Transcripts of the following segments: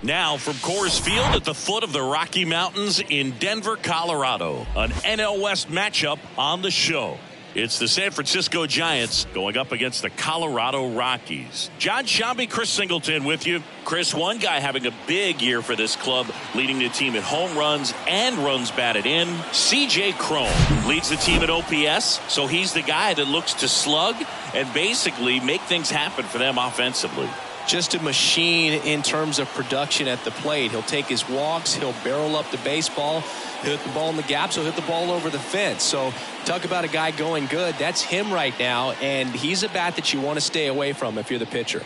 Now from Coors Field at the foot of the Rocky Mountains in Denver, Colorado, an NL West matchup on the show. It's the San Francisco Giants going up against the Colorado Rockies. John Shambi, Chris Singleton with you. Chris, one guy having a big year for this club, leading the team in home runs and runs batted in. CJ Cron leads the team at OPS, so he's the guy that looks to slug and basically make things happen for them offensively. Just a machine in terms of production at the plate. He'll take his walks. He'll barrel up the baseball. He'll hit the ball in the gaps. He'll hit the ball over the fence. So talk about a guy going good. That's him right now, and he's a bat that you want to stay away from if you're the pitcher.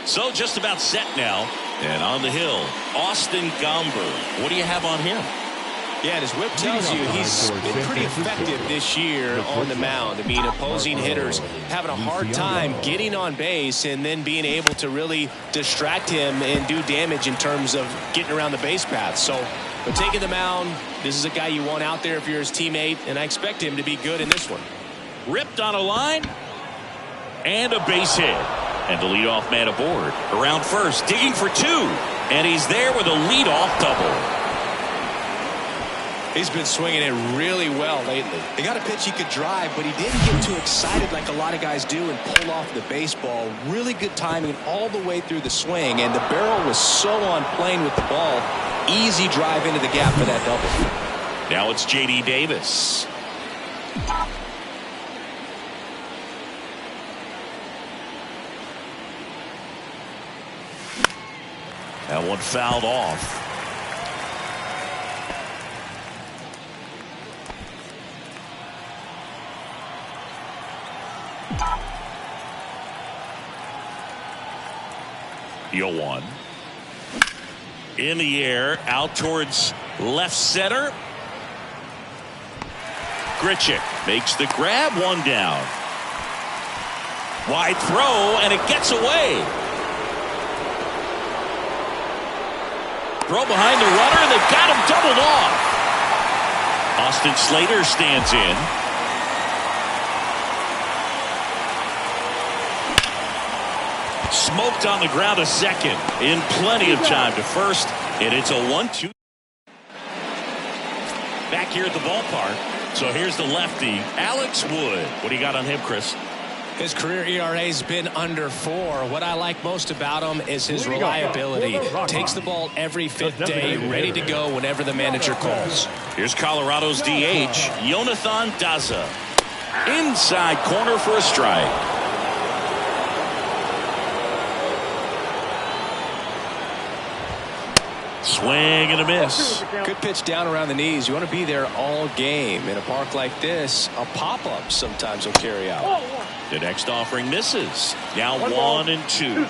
So just about set now. And on the hill, Austin Gomber. What do you have on him? Yeah, and his whip tells you he's been pretty effective this year on the mound. I mean, opposing hitters having a hard time getting on base and then being able to really distract him and do damage in terms of getting around the base path. So, but taking the mound, this is a guy you want out there if you're his teammate, and I expect him to be good in this one. Ripped on a line, and a base hit. And the leadoff man aboard. Around first, digging for two. And he's there with a leadoff double. He's been swinging it really well lately. He got a pitch he could drive, but he didn't get too excited like a lot of guys do and pull off the baseball. Really good timing all the way through the swing, and the barrel was so on plane with the ball. Easy drive into the gap for that double. Now it's J.D. Davis. That one fouled off. One in the air out towards left center. Grichuk makes the grab, one down. Wide throw, and it gets away. Throw behind the runner, and they've got him doubled off. Austin Slater stands in. Smoked on the ground a second in plenty of time to first, and it's a 1-2. Back here at the ballpark. So here's the lefty, Alex Wood. What do you got on him, Chris? His career ERA has been under 4. What I like most about him is his reliability. Takes the ball every fifth day, ready to go whenever the manager calls. Here's Colorado's DH, Jonathan Daza. Inside corner for a strike. Swing and a miss. Good pitch down around the knees. You want to be there all game. In a park like this, a pop-up sometimes will carry out. The next offering misses. Now 1-2.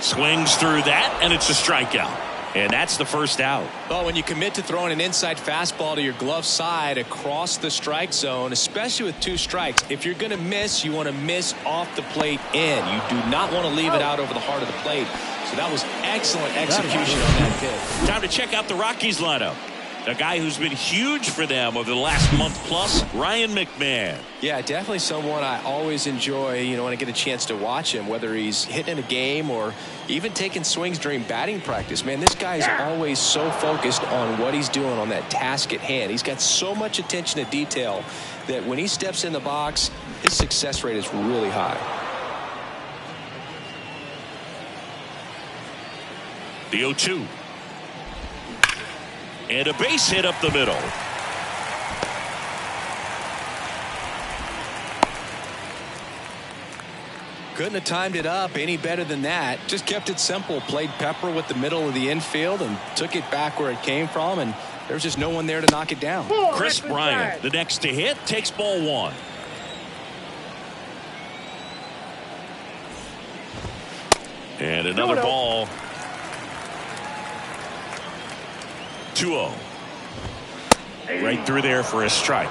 Swings through that, and it's a strikeout. And that's the first out. Well, when you commit to throwing an inside fastball to your glove side across the strike zone, especially with 2 strikes, if you're going to miss, you want to miss off the plate in. You do not want to leave it out over the heart of the plate. So that was excellent execution on that pitch. Time to check out the Rockies lineup. A guy who's been huge for them over the last month plus, Ryan McMahon. Yeah, definitely someone I always enjoy, when I get a chance to watch him, whether he's hitting in a game or even taking swings during batting practice. Man, this guy is always so focused on what he's doing on that task at hand. He's got so much attention to detail that when he steps in the box, his success rate is really high. The 0-2. And a base hit up the middle. Couldn't have timed it up any better than that. Just kept it simple. Played pepper with the middle of the infield and took it back where it came from. And there was just no one there to knock it down. Chris Bryant, the next to hit, takes ball one. And another ball. 2-0. Right through there for a strike.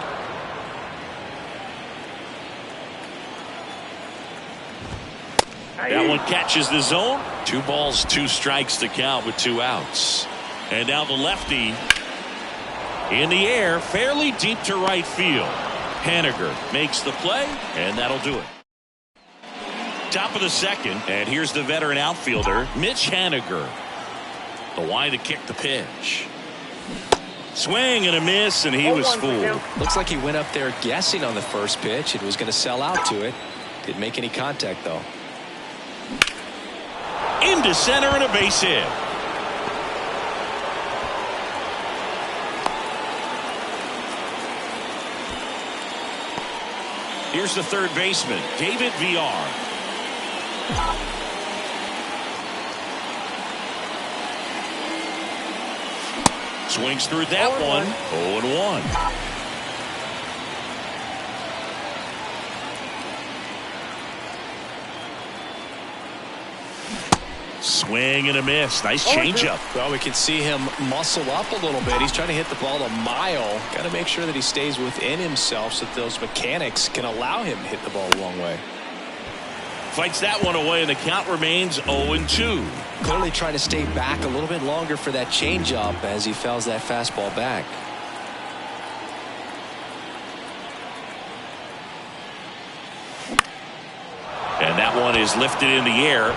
That one catches the zone. 2 balls, 2 strikes to count with 2 outs. And now the lefty in the air, fairly deep to right field. Haniger makes the play, and that'll do it. Top of the second, and here's the veteran outfielder, Mitch Haniger. The line to kick the pitch. Swing and a miss, and he was fooled. Looks like he went up there guessing on the first pitch and was going to sell out to it. Didn't make any contact, though. Into center and a base hit. Here's the third baseman, David Villar. Swings through that one. 0-1. Swing and a miss. Nice changeup. Well, we can see him muscle up a little bit. He's trying to hit the ball a mile. Got to make sure that he stays within himself so that those mechanics can allow him to hit the ball a long way. Fights that one away, and the count remains 0-2. Clearly trying to stay back a little bit longer for that changeup as he fouls that fastball back. And that one is lifted in the air.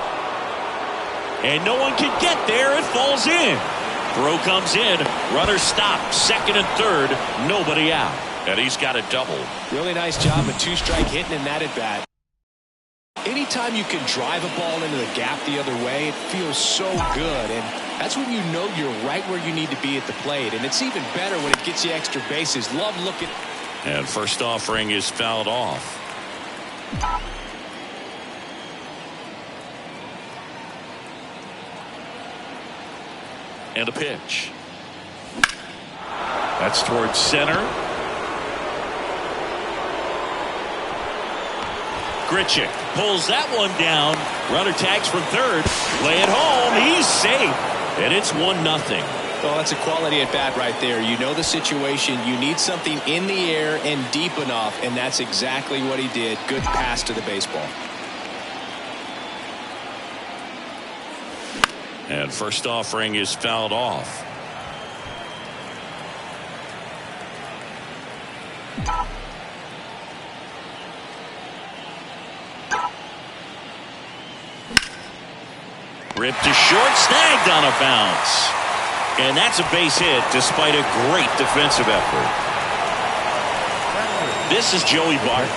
And no one can get there. It falls in. Throw comes in. Runner stopped. Second and third. Nobody out. And he's got a double. Really nice job of 2-strike hitting in that at bat. Anytime you can drive a ball into the gap the other way, it feels so good. And that's when you know you're right where you need to be at the plate. And it's even better when it gets you extra bases. Love looking. And first offering is fouled off. And a pitch. That's towards center. Grichuk pulls that one down. Runner tags from third. Play it home. He's safe. And it's 1-0. Well, that's a quality at bat right there. You know the situation. You need something in the air and deep enough, and that's exactly what he did. Good pass to the baseball. And first offering is fouled off. Ripped to short, snagged on a bounce. And that's a base hit despite a great defensive effort. This is Joey Bart.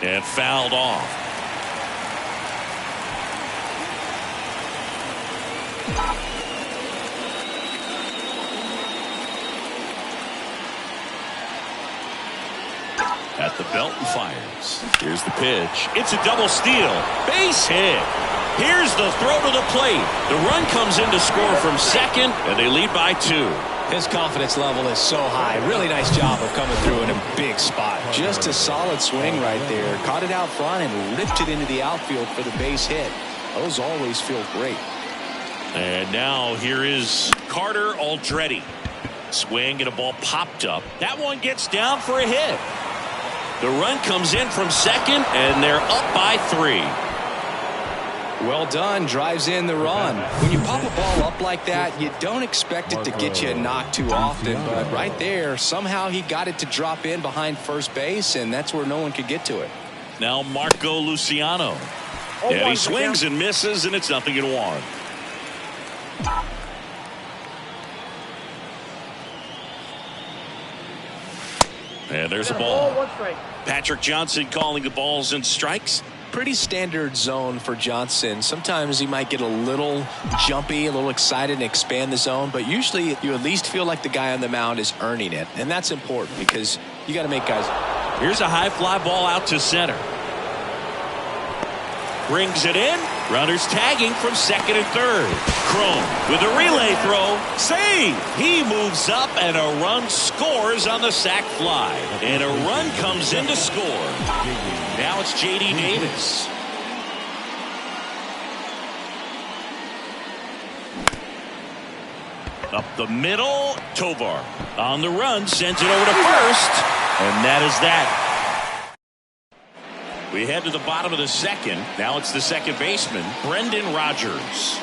And fouled off. At the belt and fires. Here's the pitch. It's a double steal. Base hit. Here's the throw to the plate. The run comes in to score from second, and they lead by 2. His confidence level is so high. Really nice job of coming through in a big spot. Just a solid swing right there. Caught it out front and ripped it into the outfield for the base hit. Those always feel great. And now here is Carter Aldrete. Swing and a ball popped up. That one gets down for a hit. The run comes in from second, and they're up by 3. Well done, drives in the run. When you pop a ball up like that, you don't expect it to get you a knock too often, but right there, somehow he got it to drop in behind first base, and that's where no one could get to it. Now Marco Luciano. And he swings and misses, and it's 0-1. And there's a ball. Patrick Johnson calling the balls and strikes. Pretty standard zone for Johnson. Sometimes he might get a little jumpy, a little excited and expand the zone, but usually you at least feel like the guy on the mound is earning it, and that's important because you got to make guys. Here's a high fly ball out to center. Brings it in. Runners tagging from second and third. Cron with a relay throw. Save! He moves up and a run scores on the sac fly. And a run comes in to score. Now it's J.D. Davis. Up the middle. Tovar on the run. Sends it over to first. And that is that. We head to the bottom of the second. Now it's the second baseman, Brendan Rodgers.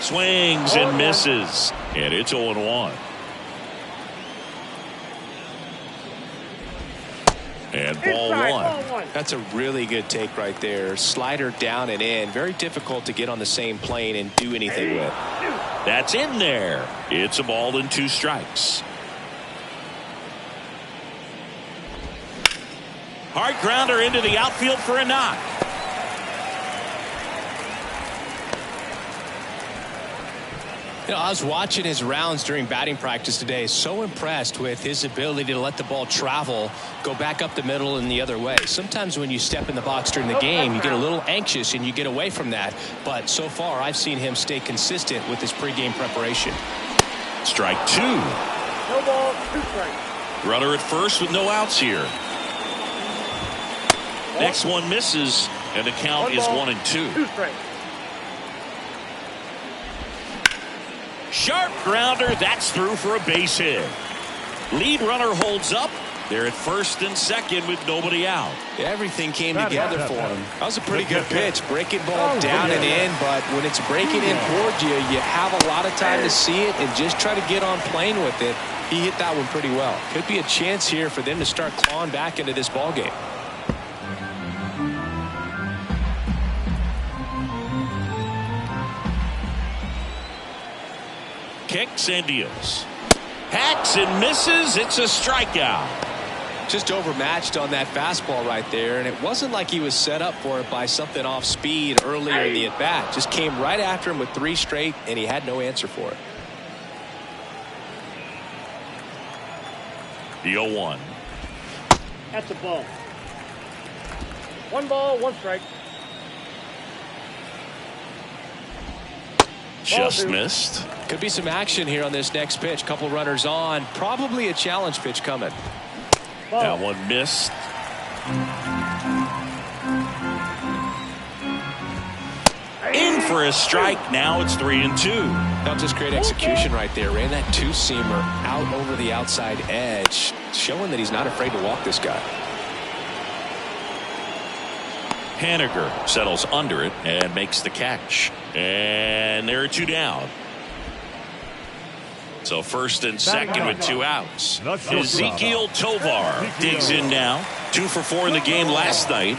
Swings and misses. And it's 0-1. And ball one. That's a really good take right there. Slider down and in. Very difficult to get on the same plane and do anything with. That's in there. It's a ball and 2 strikes. Hard grounder into the outfield for a knock. You know, I was watching his rounds during batting practice today. So impressed with his ability to let the ball travel, go back up the middle and the other way. Sometimes when you step in the box during the game, you get a little anxious and you get away from that. But so far, I've seen him stay consistent with his pregame preparation. Strike 2. No ball, 2 strikes. Runner at first with no outs here. Next one misses, and the count is 1-2. 2 strikes. Sharp grounder. That's through for a base hit. Lead runner holds up. They're at first and second with nobody out. Everything came together for him. That was a pretty good pitch. Breaking ball down and in, but when it's breaking in towards you, you have a lot of time to see it and just try to get on plane with it. He hit that one pretty well. Could be a chance here for them to start clawing back into this ball game. Kicks and deals. Hacks and misses. It's a strikeout. Just overmatched on that fastball right there, and it wasn't like he was set up for it by something off speed earlier in the at-bat. Just came right after him with 3 straight, and he had no answer for it. The 0-1. That's a ball. 1 ball, 1 strike. Just missed. Could be some action here on this next pitch. Couple runners on. Probably a challenge pitch coming. Ball. That one missed. In for a strike. Now it's 3-2. Not just great execution right there. Ran that 2-seamer out over the outside edge, showing that he's not afraid to walk this guy. Haniger settles under it and makes the catch. And there are 2 down. So first and second with 2 outs. Ezekiel Tovar digs in now. 2 for 4 in the game last night.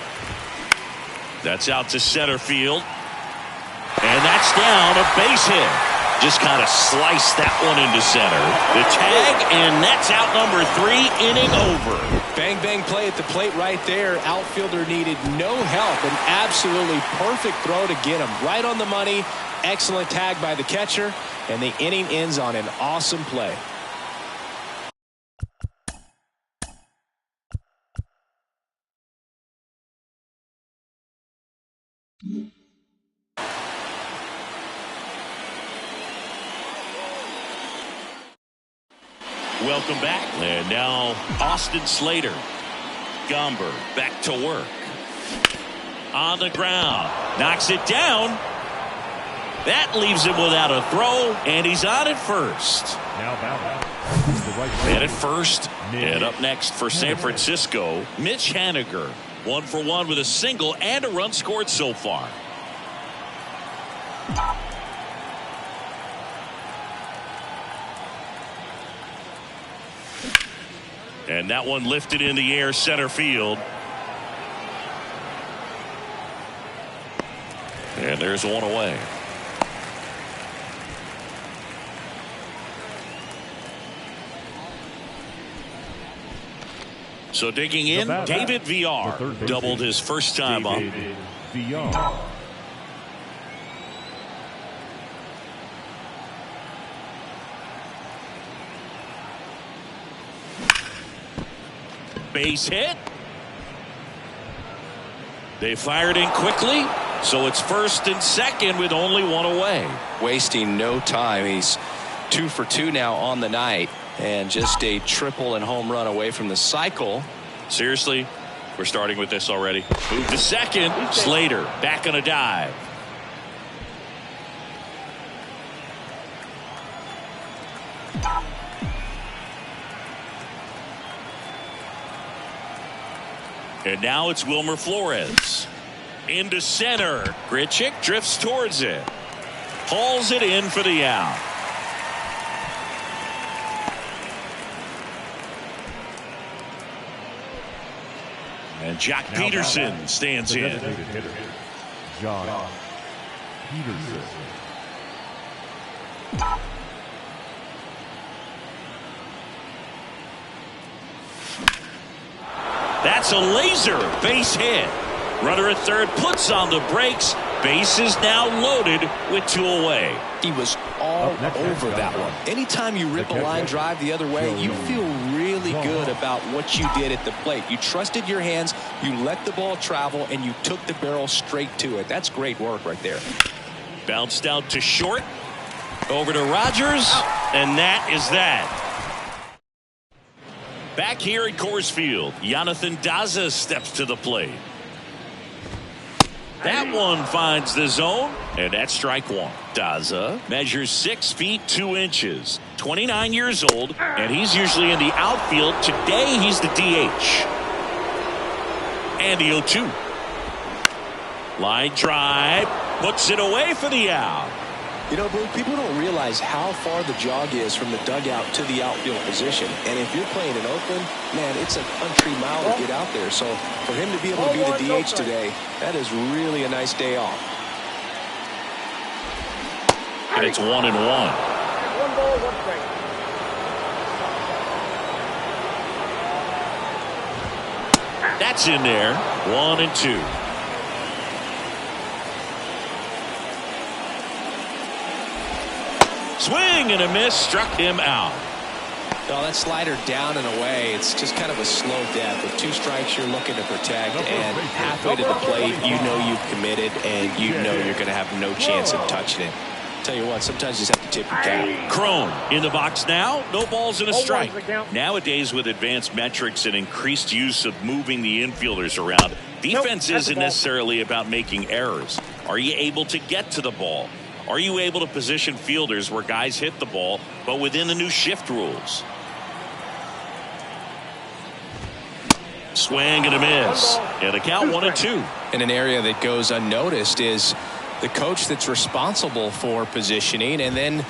That's out to center field. And that's down, a base hit. Just kind of sliced that one into center. The tag, and that's out number 3, inning over. Bang, bang play at the plate right there. Outfielder needed no help. An absolutely perfect throw to get him right on the money. Excellent tag by the catcher, and the inning ends on an awesome play. Welcome back. And now Austin Slater. Gomber back to work. On the ground. Knocks it down. That leaves him without a throw, and he's on at first. Now batting. And at first, and up next for San Francisco, Mitch Haniger. 1 for 1 with a single and a run scored so far. And that one lifted in the air center field. And there's one away. So digging in, David VR doubled his first time up. Base hit. They fired in quickly, so it's first and second with only one away. Wasting no time. He's 2 for 2 now on the night, and just a triple and home run away from the cycle. Seriously, we're starting with this already. Move to second. Slater back on a dive. And now it's Wilmer Flores. Into center. Grichuk drifts towards it. Hauls it in for the out. And Jock Peterson stands in. Jock Peterson. That's a laser base hit. Runner at third puts on the brakes. Base is now loaded with 2 away. He was all over that one. Anytime you rip a line drive the other way, you feel really good about what you did at the plate. You trusted your hands, you let the ball travel, and you took the barrel straight to it. That's great work right there. Bounced out to short. Over to Rogers. And that is that. Back here at Coors Field, Jonathan Daza steps to the plate. That one finds the zone, and that's strike one. Daza measures 6 feet 2 inches, 29 years old, and he's usually in the outfield. Today, he's the DH. And the 0-2. Line drive, puts it away for the out. You know, Blue, people don't realize how far the jog is from the dugout to the outfield position. And if you're playing in Oakland, man, it's a country mile to get out there. So for him to be able to be the DH today, that is really a nice day off. And it's 1-1. 1 ball, 1 strike. That's in there. 1-2. Swing and a miss, struck him out. No, that slider down and away, it's just kind of a slow death. With 2 strikes you're looking to protect, and halfway to the plate, you know you've committed, and you know you're going to have no chance of touching it. Tell you what, sometimes you just have to tip your cap. Crone in the box now. No balls and a strike. Nowadays, with advanced metrics and increased use of moving the infielders around, defense isn't necessarily about making errors. Are you able to get to the ball? Are you able to position fielders where guys hit the ball, but within the new shift rules? Swing and a miss. And the count 1-2. In an area that goes unnoticed is the coach that's responsible for positioning, and then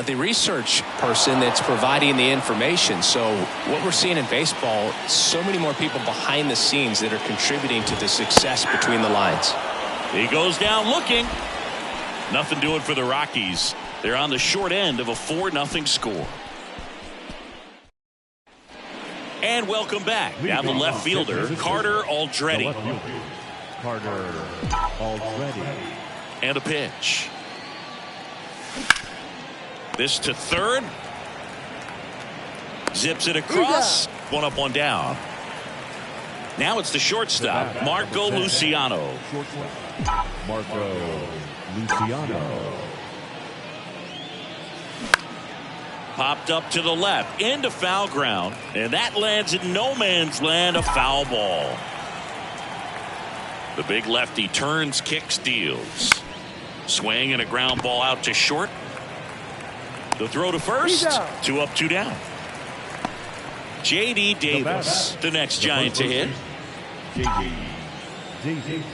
the research person that's providing the information. So what we're seeing in baseball, so many more people behind the scenes that are contributing to the success between the lines. He goes down looking. Nothing doing for the Rockies. They're on the short end of a 4-0 score. And welcome back. Now the left fielder, Carter Aldrete. Carter Aldrete. And a pitch. This to third. Zips it across. 1 up, 1 down. Now it's the shortstop, Marco Luciano. Marco Luciano. Popped up to the left into foul ground, and that lands in no man's land, a foul ball. The big lefty turns, kicks, deals. Swing and a ground ball out to short. The throw to first. 2 up, 2 down. J.D. Davis, the next Giant to hit. J.D. Davis.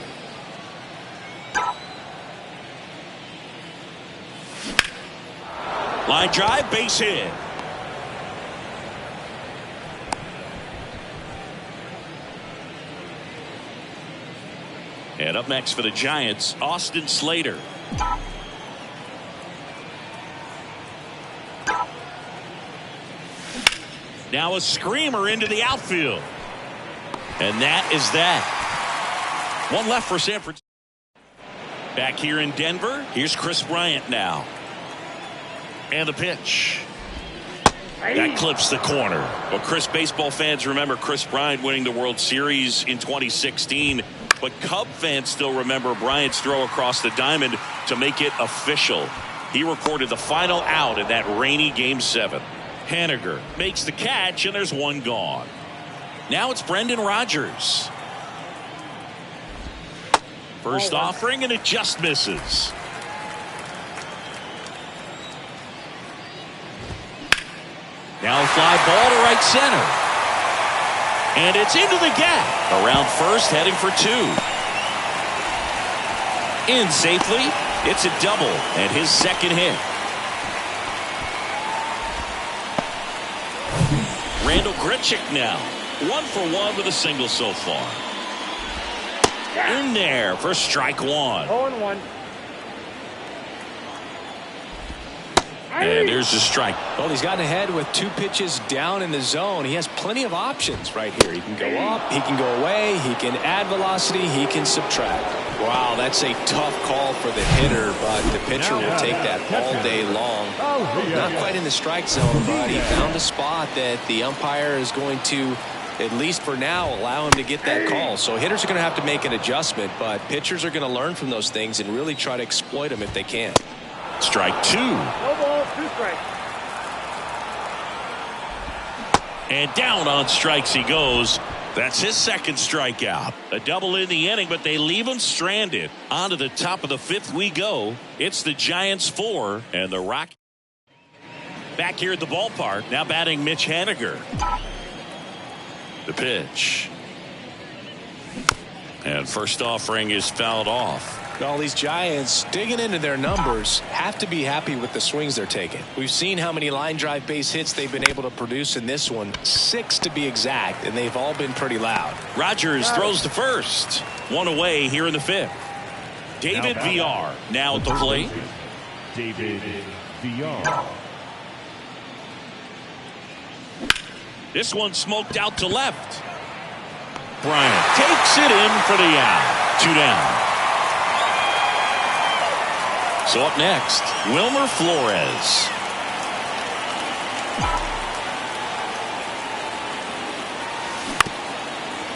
Line drive, base hit. And up next for the Giants, Austin Slater. Now a screamer into the outfield. And that is that. One left for San Francisco. Back here in Denver, here's Chris Bryant now. And the pitch. That clips the corner. Well, Chris, baseball fans remember Chris Bryant winning the World Series in 2016. But Cub fans still remember Bryant's throw across the diamond to make it official. He recorded the final out in that rainy Game 7. Haniger makes the catch, and there's one gone. Now it's Brendan Rodgers. First offering, and it just misses. Now a fly ball to right center. And it's into the gap. Around first, heading for 2. In safely. It's a double and his second hit. Randall Grichuk now. 1 for 1 with a single so far. In there for strike 1. 0-1. And there's the strike. Well, he's gotten ahead with 2 pitches down in the zone. He has plenty of options right here. He can go up, he can go away, he can add velocity, he can subtract. Wow, that's a tough call for the hitter, but the pitcher will take that all day long. Not quite in the strike zone, but he found a spot that the umpire is going to, at least for now, allow him to get that call. So hitters are going to have to make an adjustment, but pitchers are going to learn from those things and really try to exploit them if they can. Strike 2. No balls, 2 strikes. And down on strikes he goes. That's his second strikeout. A double in the inning, but they leave him stranded. On to the top of the 5th we go. It's the Giants 4 and the Rockies. Back here at the ballpark, now batting Mitch Haniger. The pitch. And first offering is fouled off. All these Giants digging into their numbers have to be happy with the swings they're taking. We've seen how many line drive base hits they've been able to produce in this one. 6 to be exact, and they've all been pretty loud. Rodgers throws to first. 1 away here in the 5th. David Villar now at the plate. David Villar. This one smoked out to left. Bryant takes it in for the out. 2 down. So up next, Wilmer Flores.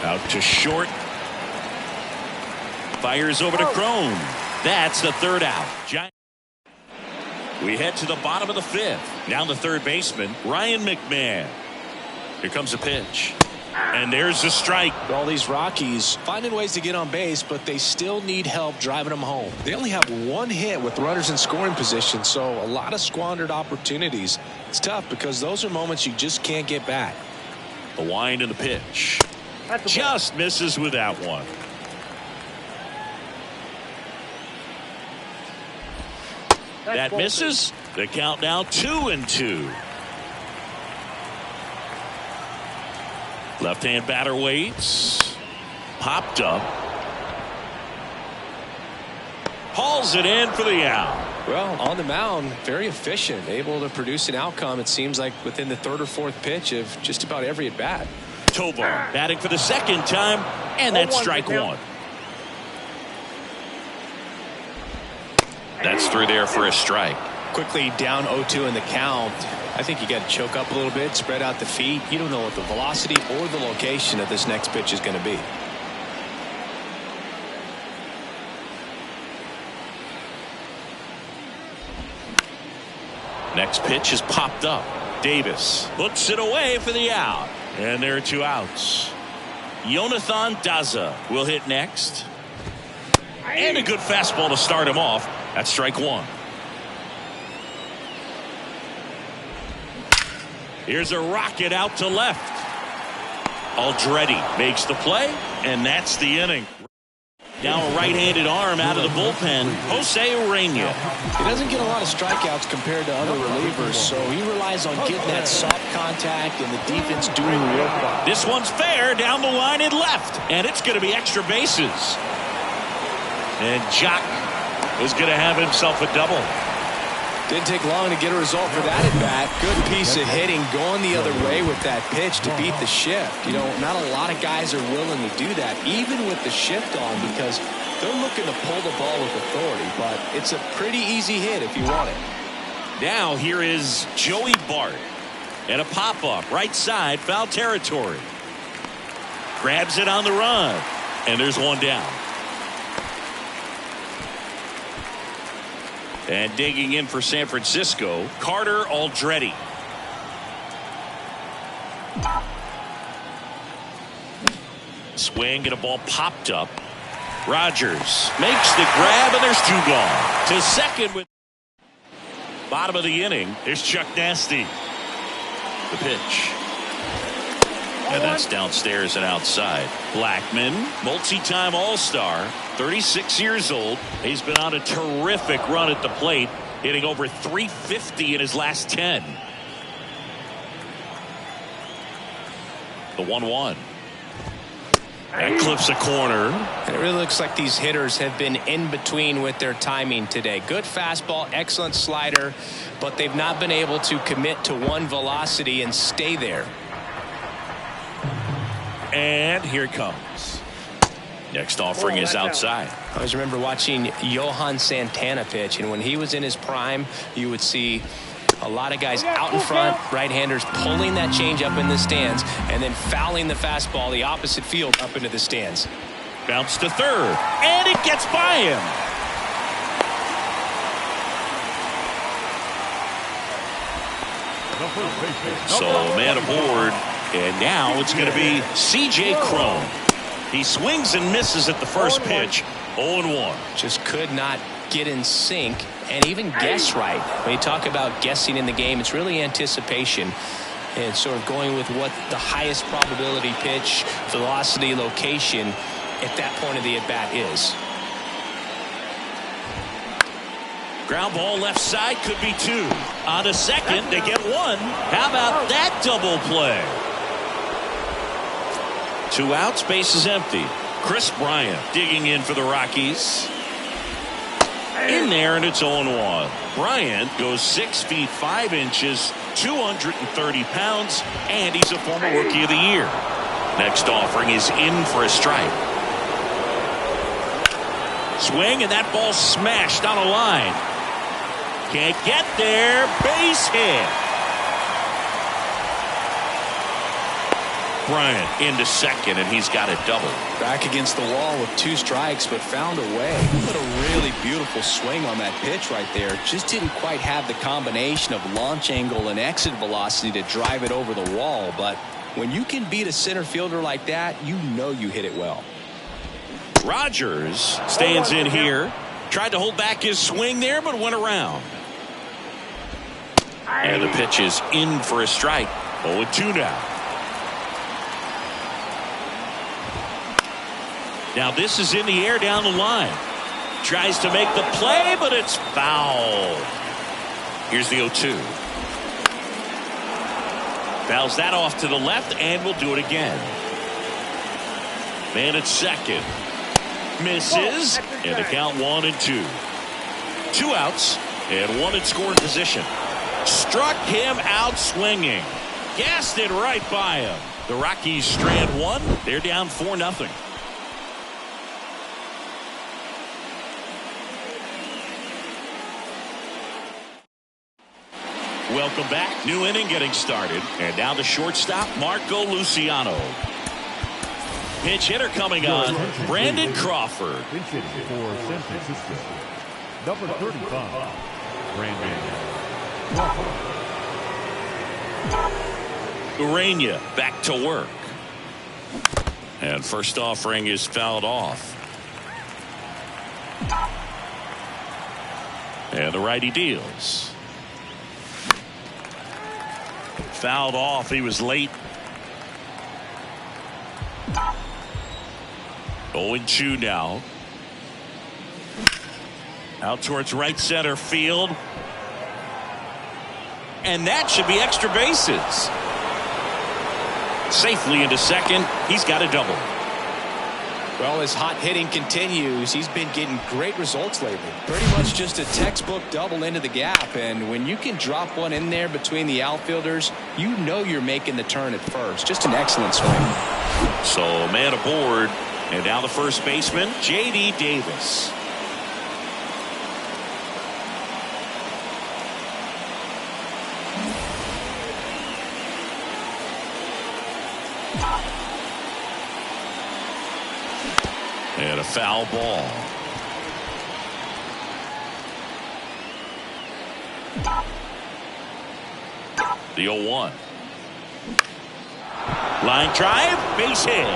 Out to short. Fires over to Crone. That's the 3rd out. We head to the bottom of the 5th. Now the 3rd baseman, Ryan McMahon. Here comes a pitch. And there's the strike. All these Rockies finding ways to get on base, but they still need help driving them home. They only have 1 hit with runners in scoring position, so a lot of squandered opportunities. It's tough because those are moments you just can't get back. The wind and the pitch. Just misses with that one. That misses. The count now 2-2. Left-hand batter waits. Popped up. Hauls it in for the out. Well, on the mound, very efficient, able to produce an outcome, it seems like, within the 3rd or 4th pitch of just about every at-bat. Tovar batting for the 2nd time, and that's strike 1. That's through there for a strike. Quickly down 0-2 in the count. I think you got to choke up a little bit, spread out the feet. You don't know what the velocity or the location of this next pitch is going to be. Next pitch is popped up. Davis hooks it away for the out. And there are 2 outs. Jonathan Daza will hit next. And a good fastball to start him off. That's strike 1. Here's a rocket out to left. Aldretti makes the play, and that's the inning. Now a right-handed arm out of the bullpen, Jose Urena. He doesn't get a lot of strikeouts compared to other relievers, so he relies on getting that soft contact and the defense doing the work. This one's fair down the line and left, and it's going to be extra bases. And Jock is going to have himself a double. Didn't take long to get a result for that at bat. Good piece of hitting, going the other way with that pitch to beat the shift. You know, not a lot of guys are willing to do that, even with the shift on, because they're looking to pull the ball with authority. But it's a pretty easy hit if you want it. Now here is Joey Bart. And a pop-up, right side, foul territory. Grabs it on the run. And there's one down. And digging in for San Francisco, Carter Aldretti. Swing and a ball popped up. Rogers makes the grab, and there's two gone. To second with bottom of the inning. Here's Chuck Nasty. The pitch. And that's downstairs and outside. Blackman, multi-time All-Star, 36 years old. He's been on a terrific run at the plate, hitting over 350 in his last 10. The 1-1. That clips a corner. And it really looks like these hitters have been in between with their timing today. Good fastball, excellent slider, but they've not been able to commit to one velocity and stay there. And here it comes. Next offering is outside. I always remember watching Johan Santana pitch, and when he was in his prime, you would see a lot of guys out in front, right-handers pulling that change up in the stands, and then fouling the fastball the opposite field up into the stands. Bounce to third, and it gets by him. So man aboard. And now it's going to be C.J. Cron. He swings and misses at the first pitch. 0-1. Just could not get in sync and even guess right. When you talk about guessing in the game, it's really anticipation and sort of going with what the highest probability pitch, velocity, location at that point of the at-bat is. Ground ball left side, could be two. On a second, they get one. How about that double play? 2 outs, base is empty. Chris Bryant digging in for the Rockies. In there, and it's 0-1. Bryant goes 6 feet 5 inches, 230 pounds, and he's a former Rookie of the Year. Next offering is in for a strike. Swing, and that ball smashed on a line. Can't get there. Base hit. Bryant into second, and he's got a double. Back against the wall with 2 strikes, but found a way. Put a really beautiful swing on that pitch right there. Just didn't quite have the combination of launch angle and exit velocity to drive it over the wall. But when you can beat a center fielder like that, you know you hit it well. Rogers stands in here. Tried to hold back his swing there, but went around. And the pitch is in for a strike. 0-2 now. Now this is in the air down the line. Tries to make the play, but it's foul. Here's the 0-2. Fouls that off to the left, and will do it again. Man at second. Misses, and the count 1-2. 2 outs, and 1 in scoring position. Struck him out swinging. Gassed it right by him. The Rockies strand 1. They're down 4-0. Welcome back. New inning getting started. And now the shortstop, Marco Luciano. Pinch hitter coming on, Brandon Crawford. Pinch hitting for San Francisco, number 35, Brandon Crawford. Urena back to work. And first offering is fouled off. And the righty deals. Fouled off. He was late. 0-2 now. Out towards right center field. And that should be extra bases. Safely into second. He's got a double. Well, as hot hitting continues, he's been getting great results lately. Pretty much just a textbook double into the gap. And when you can drop one in there between the outfielders, you know you're making the turn at first. Just an excellent swing. So man aboard. And now the first baseman, J.D. Davis. And a foul ball. The 0-1. Line drive, base hit.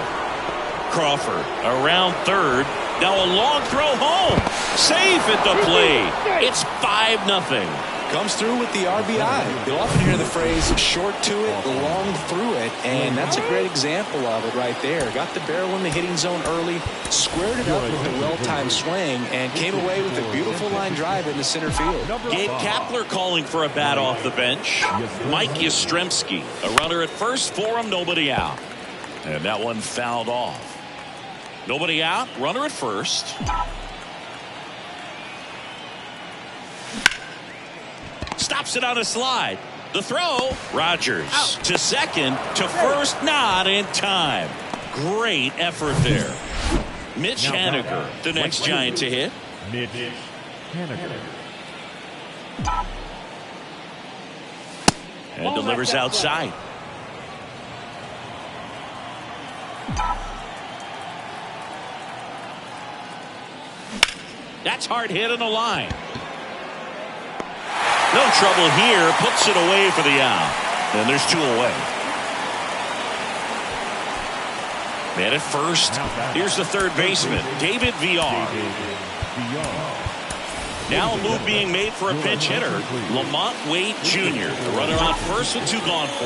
Crawford around third. Now a long throw home. Safe at the plate. It's 5-0. Comes through with the RBI. You'll often hear the phrase short to it, long through it, and that's a great example of it right there. Got the barrel in the hitting zone early, squared it up with a well-timed swing, and came away with a beautiful line drive in the center field. Gabe Kapler calling for a bat off the bench. Mike Yastrzemski, a runner at first for him, nobody out. And that one fouled off. Nobody out, runner at first. Stops it on a slide. The throw, Rogers out to second, to first, not in time. Great effort there. Mitch Haniger, the next Giant to hit. Mitch Haniger. And delivers outside. That's hard hit on the line. No trouble here. Puts it away for the out. And there's 2 away. Man at first. Here's the third baseman, David Villar. Now a move being made for a pinch hitter, Lamont Wade Jr. The runner on first with 2 gone for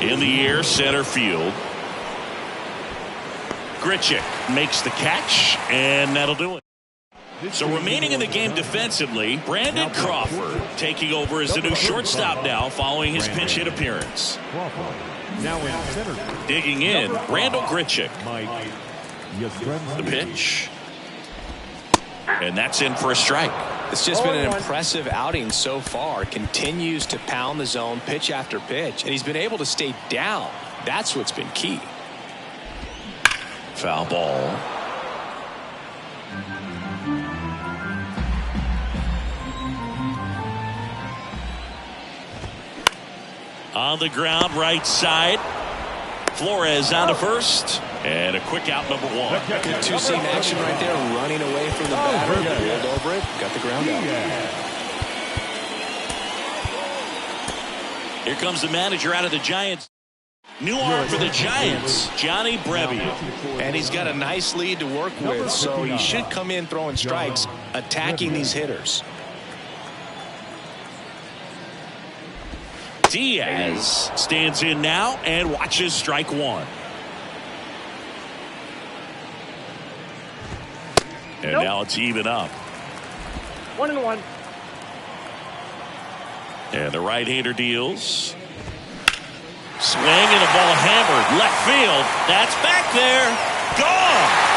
him. In the air, center field. Grichuk makes the catch, and that'll do it. So remaining in the game defensively, Brandon Crawford taking over as the new shortstop now following his pinch hit appearance. Now in center. Digging in, Randall Grichuk. The pitch. And that's in for a strike. It's just been an impressive outing so far. Continues to pound the zone pitch after pitch, and he's been able to stay down. That's what's been key. Foul ball. On the ground, right side. Flores on to first. And a quick out, number 1. Good two-seam action right there, running away from the batter. Pulled over it, got the ground out. Here comes the manager out of the Giants. New arm for the Giants, Johnny Brebbia. And he's got a nice lead to work with, so he should come in throwing strikes, attacking these hitters. Diaz stands in now and watches strike 1. And now it's even up. 1-1. And the right-hander deals. Swing and a ball hammered left field. That's back there. Gone.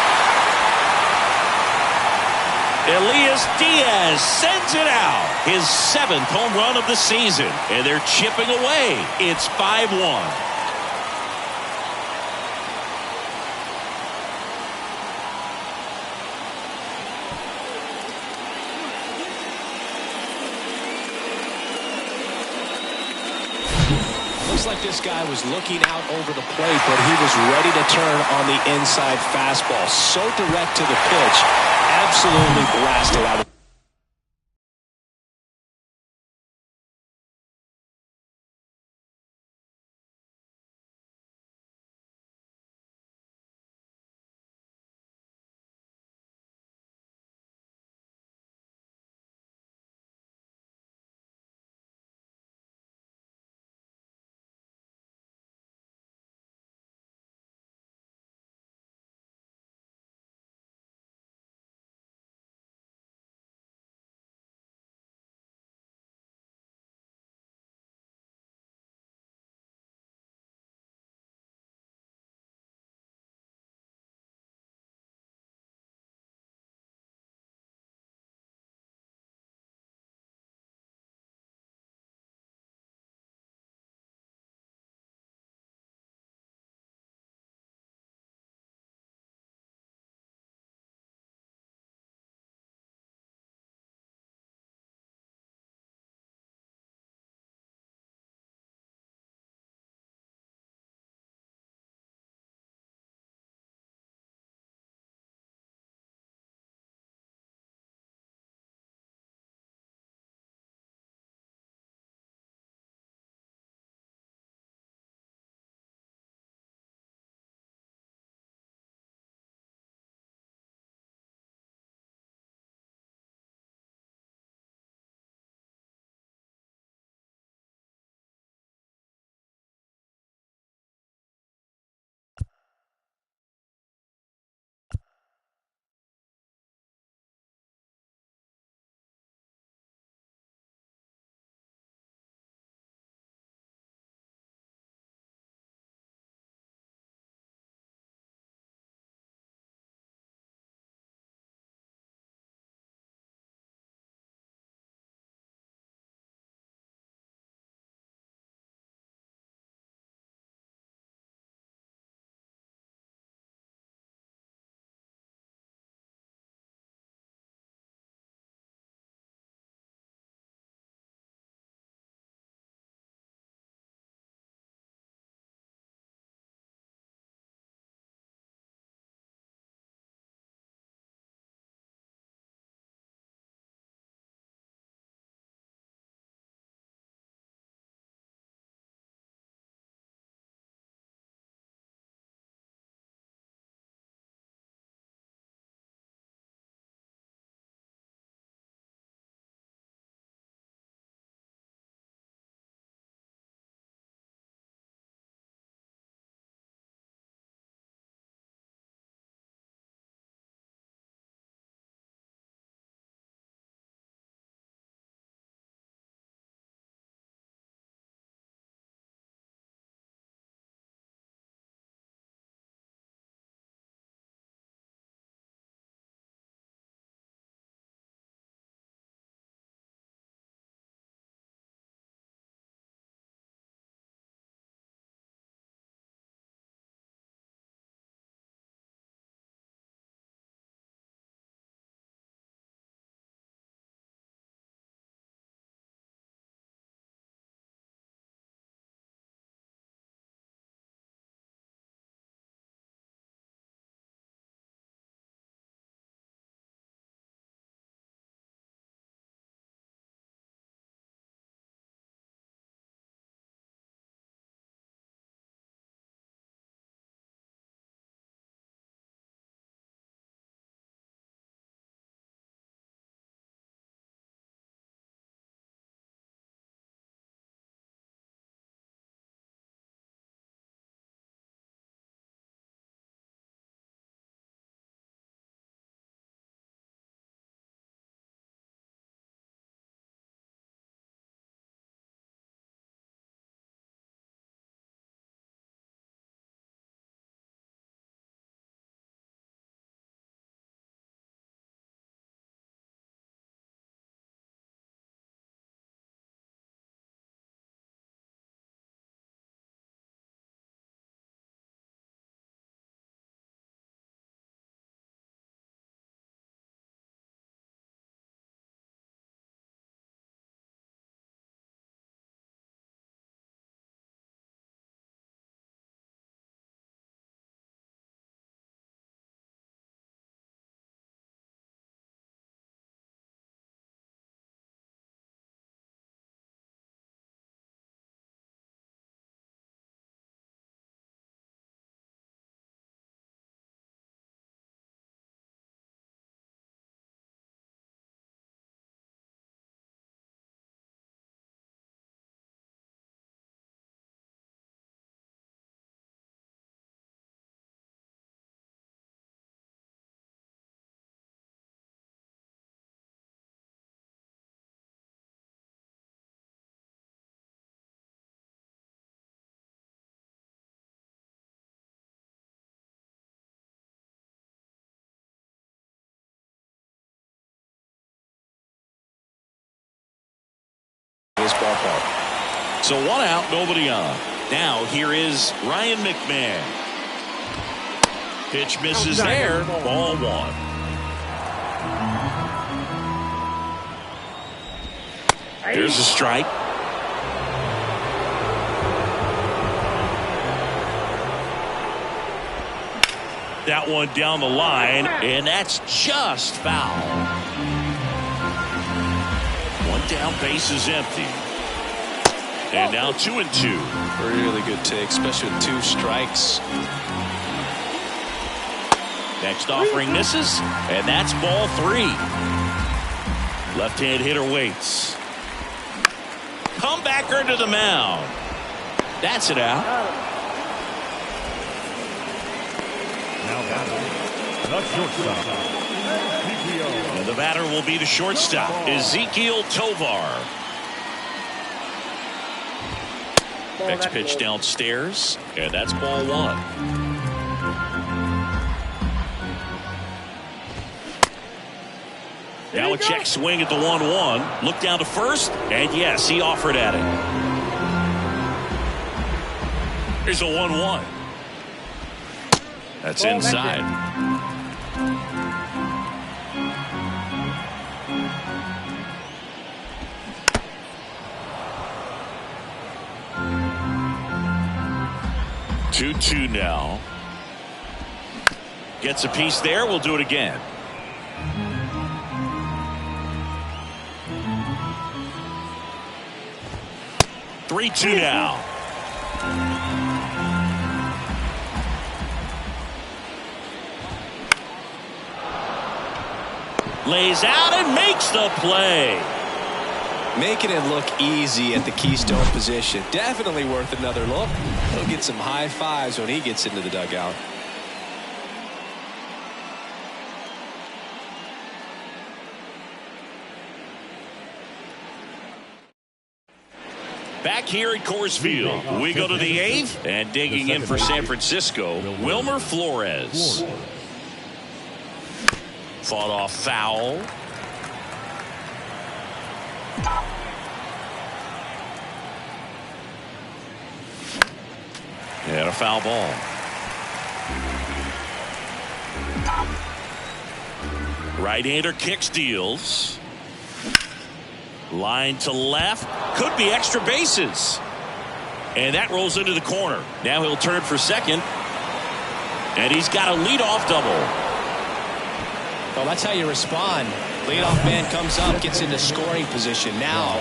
Elias Diaz sends it out. His 7th home run of the season. And they're chipping away. It's 5-1. Looks like this guy was looking out over the plate, but he was ready to turn on the inside fastball. So direct to the pitch. Absolutely blasted out of ballpark. So 1 out, nobody on. Now here is Ryan McMahon. Pitch misses there. Ball 1. There's a strike. That one down the line, and that's just foul. 1 down, base is empty. And now 2-2. Really good take, especially with 2 strikes. Next offering misses, and that's ball 3. Left-hand hitter waits. Comebacker to the mound. That's it out. Now batting, the shortstop. And the batter will be the shortstop, Ezekiel Tovar. Next pitch downstairs, and that's ball 1. Now a check swing at the 1-1. Look down to first, and yes, he offered at it. Here's a 1-1. That's inside. Two now. Gets a piece there. We'll do it again. Three-two now. Lays out and makes the play. Making it look easy at the keystone position. Definitely worth another look. He'll get some high fives when he gets into the dugout. Back here at Coors Field, we go to the 8th, and digging in for San Francisco, Wilmer Flores. Fought off foul. And a foul ball. Right-hander kicks, deals. Line to left. Could be extra bases. And that rolls into the corner. Now he'll turn for second. And he's got a leadoff double. Well, that's how you respond. Leadoff man comes up, gets into scoring position. Now,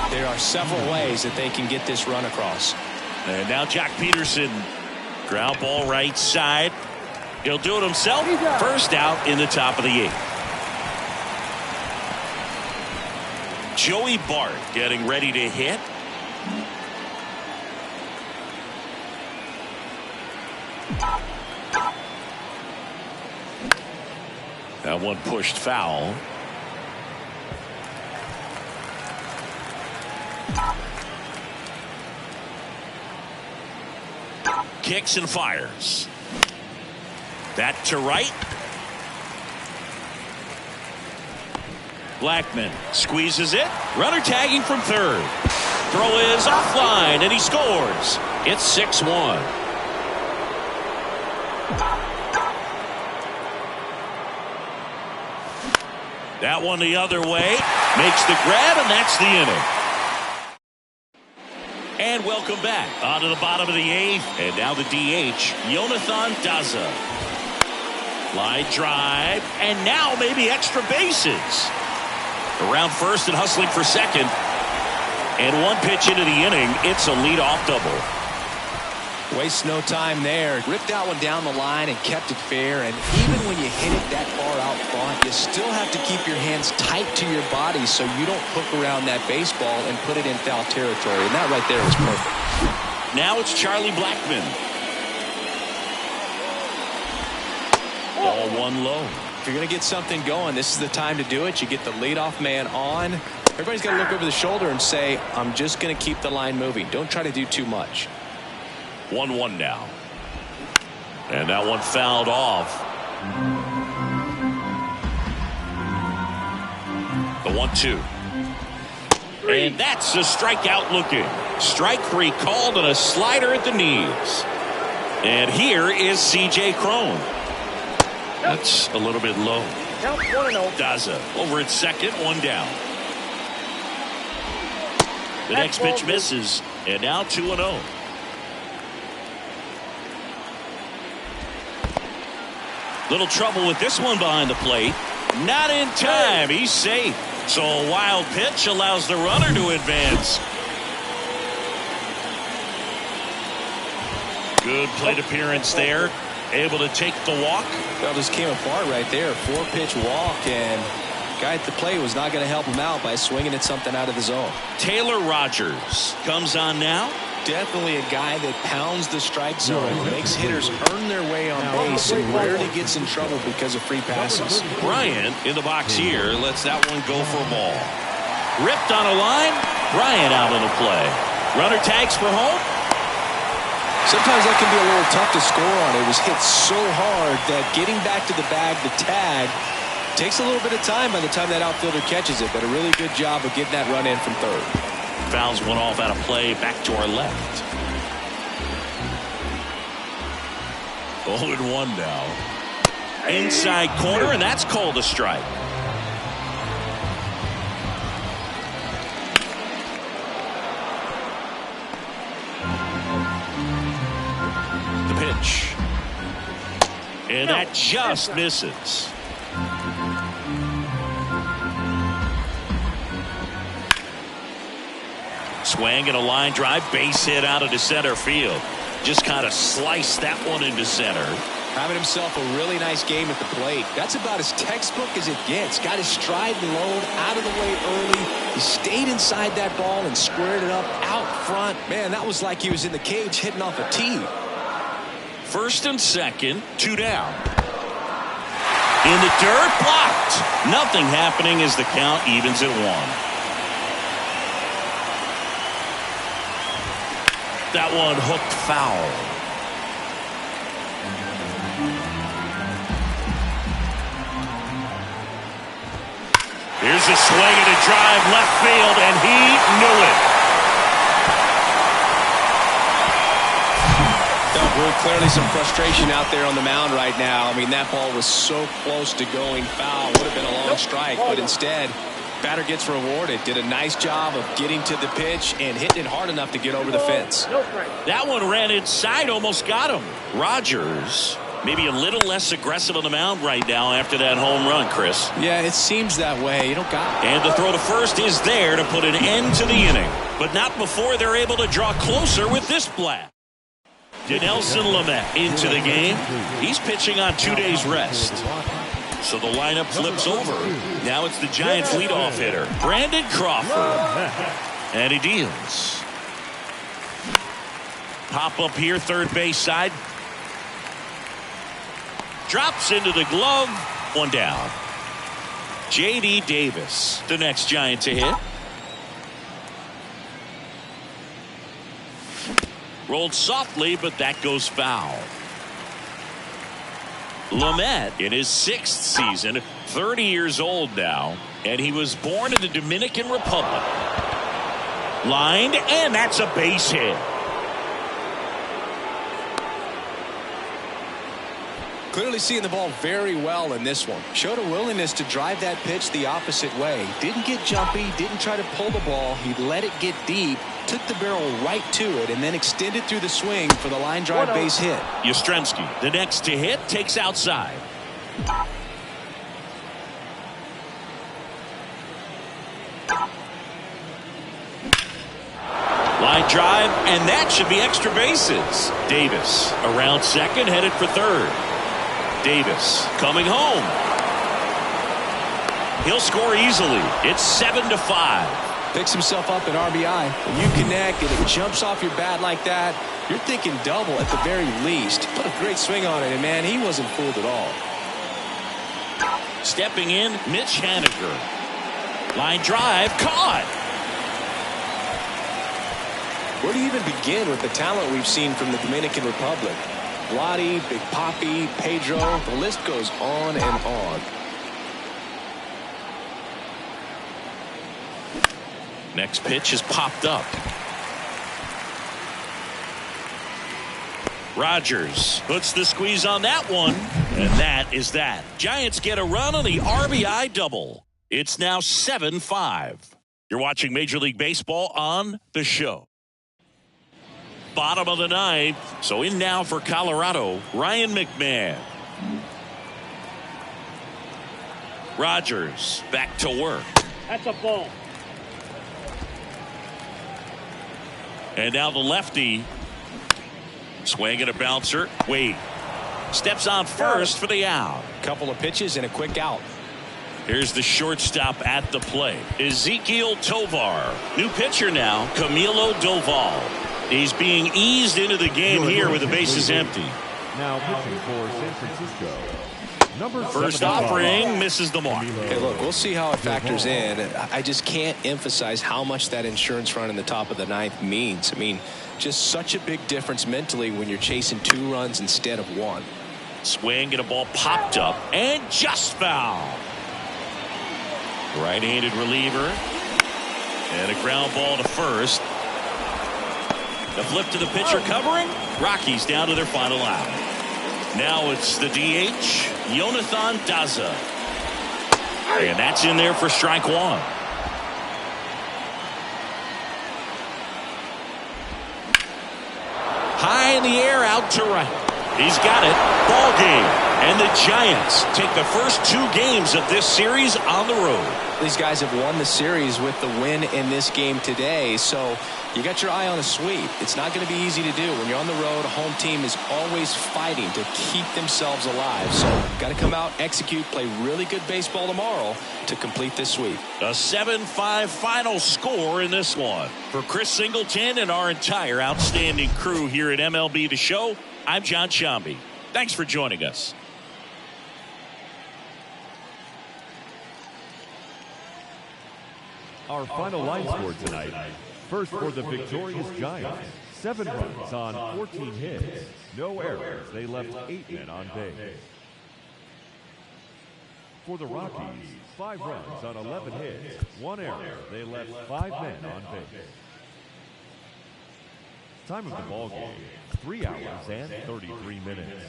there are several ways that they can get this run across. And now Jack Peterson. Ground ball right side. He'll do it himself. First out in the top of the 8th. Joey Bart getting ready to hit. That one pushed foul. Kicks and fires. That to right. Blackman squeezes it. Runner tagging from third. Throw is offline, and he scores. It's 6-1. That one the other way. Makes the grab, and that's the inning. And welcome back. On to the bottom of the 8th. And now the DH, Jonathan Daza. Line drive. And now maybe extra bases. Around first and hustling for second. And one pitch into the inning. It's a leadoff double. Waste no time there. Ripped that one down the line and kept it fair. And even when you hit it that far out front, you still have to keep your hands tight to your body so you don't hook around that baseball and put it in foul territory. And that right there was perfect. Now it's Charlie Blackmon. Ball 1 low. If you're going to get something going, this is the time to do it. You get the leadoff man on. Everybody's got to look over the shoulder and say, I'm just going to keep the line moving. Don't try to do too much. 1-1 now. And that one fouled off. The 1-2. And that's a strikeout looking. Strike 3 called on a slider at the knees. And here is C.J. Cron. That's a little bit low. Count 1-0. Daza over at second, 1 down. The next pitch misses, and now 2-0. Little trouble with this one behind the plate. Not in time. He's safe. So a wild pitch allows the runner to advance. Good plate appearance there. Able to take the walk. Well, just came apart right there. 4-pitch walk, and guy at the plate was not going to help him out by swinging at something out of the zone. Taylor Rogers comes on now. Definitely a guy that pounds the strike zone, makes hitters earn their way on base, and rarely gets in trouble because of free passes. Bryant in the box here lets that one go for a ball. Ripped on a line. Bryant out of the play. Runner tags for home. Sometimes that can be a little tough to score on. It was hit so hard that getting back to the bag, the tag, takes a little bit of time by the time that outfielder catches it, but a really good job of getting that run in from third. Fouls one off out of play back to our left. 0-1 now. Inside corner, and that's called a strike. The pitch. And that just misses. Swing and a line drive, base hit out into center field. Just kind of sliced that one into center. Having himself a really nice game at the plate. That's about as textbook as it gets. Got his stride and load out of the way early. He stayed inside that ball and squared it up out front. Man, that was like he was in the cage hitting off a tee. First and second, 2 down. In the dirt, blocked. Nothing happening as the count evens at 1. That one hooked foul. Here's a swing and a drive left field, and he knew it. Real clearly some frustration out there on the mound right now. I mean, that ball was so close to going foul. Would have been a long strike, but instead, batter gets rewarded. Did a nice job of getting to the pitch and hitting it hard enough to get over the fence. That one ran inside, almost got him. Rogers maybe a little less aggressive on the mound right now after that home run, Chris. Yeah, it seems that way. You don't got it. And the throw to first is there to put an end to the inning. But not before they're able to draw closer with this blast. Dinelson Lamet into the game. He's pitching on 2 days rest. So the lineup flips over. Now it's the Giants leadoff hitter, Brandon Crawford. And he deals. Pop up here, third base side. Drops into the glove. 1 down. J.D. Davis, the next Giant to hit. Rolled softly, but that goes foul. Lamet in his 6th season, 30 years old now, and he was born in the Dominican Republic. Lined, and that's a base hit. Clearly seeing the ball very well in this one. Showed a willingness to drive that pitch the opposite way. Didn't get jumpy, didn't try to pull the ball. He let it get deep, took the barrel right to it, and then extended through the swing for the line drive base hit. Yastrzemski, the next to hit, takes outside. Line drive, and that should be extra bases. Davis around second, headed for third. Davis coming home. He'll score easily. It's 7-5. Picks himself up an RBI. When you connect and it jumps off your bat like that, you're thinking double at the very least. Put a great swing on it, and man, he wasn't fooled at all. Stepping in, Mitch Haniger. Line drive, caught. Where do you even begin with the talent we've seen from the Dominican Republic? Vladi, Big Papi, Pedro, the list goes on and on. Next pitch is popped up. Rogers puts the squeeze on that one, and that is that. Giants get a run on the RBI double. It's now 7-5. You're watching Major League Baseball on the show. Bottom of the ninth, so in now for Colorado, Ryan McMahon. Rogers back to work. That's a ball. And now the lefty. Swing and a bouncer. Wade steps on first for the out. Couple of pitches and a quick out. Here's the shortstop at the plate, Ezequiel Tovar. New pitcher now, Camilo Doval. He's being eased into the game here with the bases empty. Now pitching for San Francisco. First offering misses the mark. Hey, look, we'll see how it factors in. I just can't emphasize how much that insurance run in the top of the ninth means. I mean, just such a big difference mentally when you're chasing 2 runs instead of 1. Swing and a ball popped up and just foul. Right-handed reliever. And a ground ball to first. The flip to the pitcher covering. Rockies down to their final out. Now it's the DH, Jonathan Daza. And that's in there for strike 1. High in the air, out to right. He's got it. Ball game. And the Giants take the first 2 games of this series on the road. These guys have won the series with the win in this game today, so you got your eye on a sweep. It's not going to be easy to do. When you're on the road, a home team is always fighting to keep themselves alive. So got to come out, execute, play really good baseball tomorrow to complete this sweep. A 7-5 final score in this one. For Chris Singleton and our entire outstanding crew here at MLB The Show, I'm John Shambi. Thanks for joining us. Our final line score tonight. First for the victorious Giants, 7 runs on 14 hits, no errors. They left 8 men on base. For the Rockies, 5 runs on 11 hits, 1 error. They left 5 men on base. Time of the ball game, 3 hours and 33 minutes.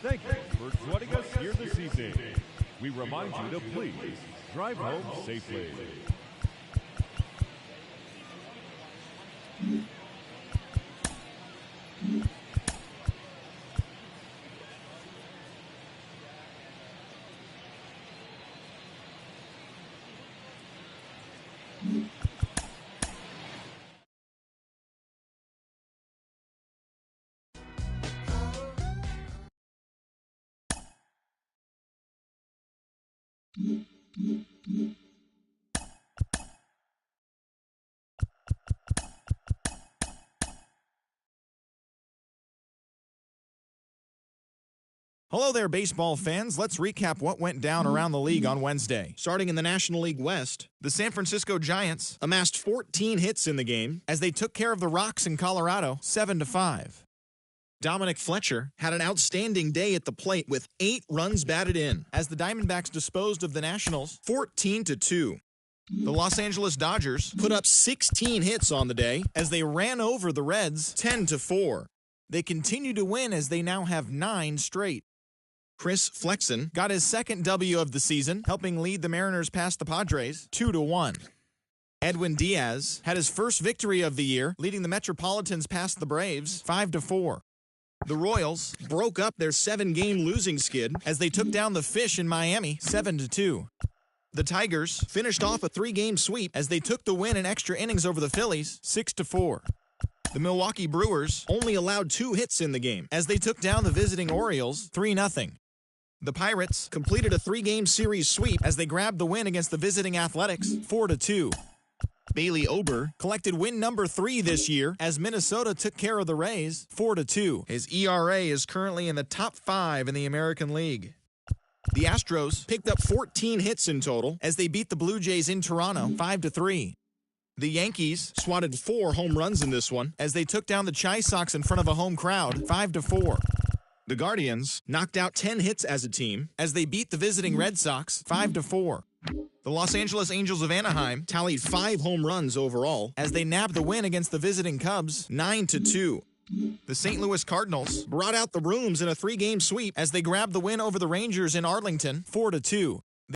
Thank you for joining us here this evening. We remind you to please drive home safely. Hello there, baseball fans. Let's recap what went down around the league on Wednesday. Starting in the National League West, the San Francisco Giants amassed 14 hits in the game as they took care of the Rocks in Colorado 7-5. Dominic Fletcher had an outstanding day at the plate with 8 runs batted in as the Diamondbacks disposed of the Nationals 14-2. The Los Angeles Dodgers put up 16 hits on the day as they ran over the Reds 10-4. They continue to win as they now have 9 straight. Chris Flexen got his second W of the season, helping lead the Mariners past the Padres 2-1. Edwin Diaz had his first victory of the year, leading the Metropolitans past the Braves 5-4. The Royals broke up their 7-game losing skid as they took down the Fish in Miami 7-2. The Tigers finished off a 3-game sweep as they took the win in extra innings over the Phillies 6-4. The Milwaukee Brewers only allowed 2 hits in the game as they took down the visiting Orioles 3-0. The Pirates completed a 3-game series sweep as they grabbed the win against the visiting Athletics 4-2. Bailey Ober collected win number 3 this year as Minnesota took care of the Rays 4-2. His ERA is currently in the top 5 in the American League. The Astros picked up 14 hits in total as they beat the Blue Jays in Toronto 5-3. The Yankees swatted 4 home runs in this one as they took down the Chi Sox in front of a home crowd 5-4. The Guardians knocked out 10 hits as a team as they beat the visiting Red Sox 5-4. The Los Angeles Angels of Anaheim tallied 5 home runs overall as they nabbed the win against the visiting Cubs 9-2. The St. Louis Cardinals brought out the rooms in a 3-game sweep as they grabbed the win over the Rangers in Arlington 4-2.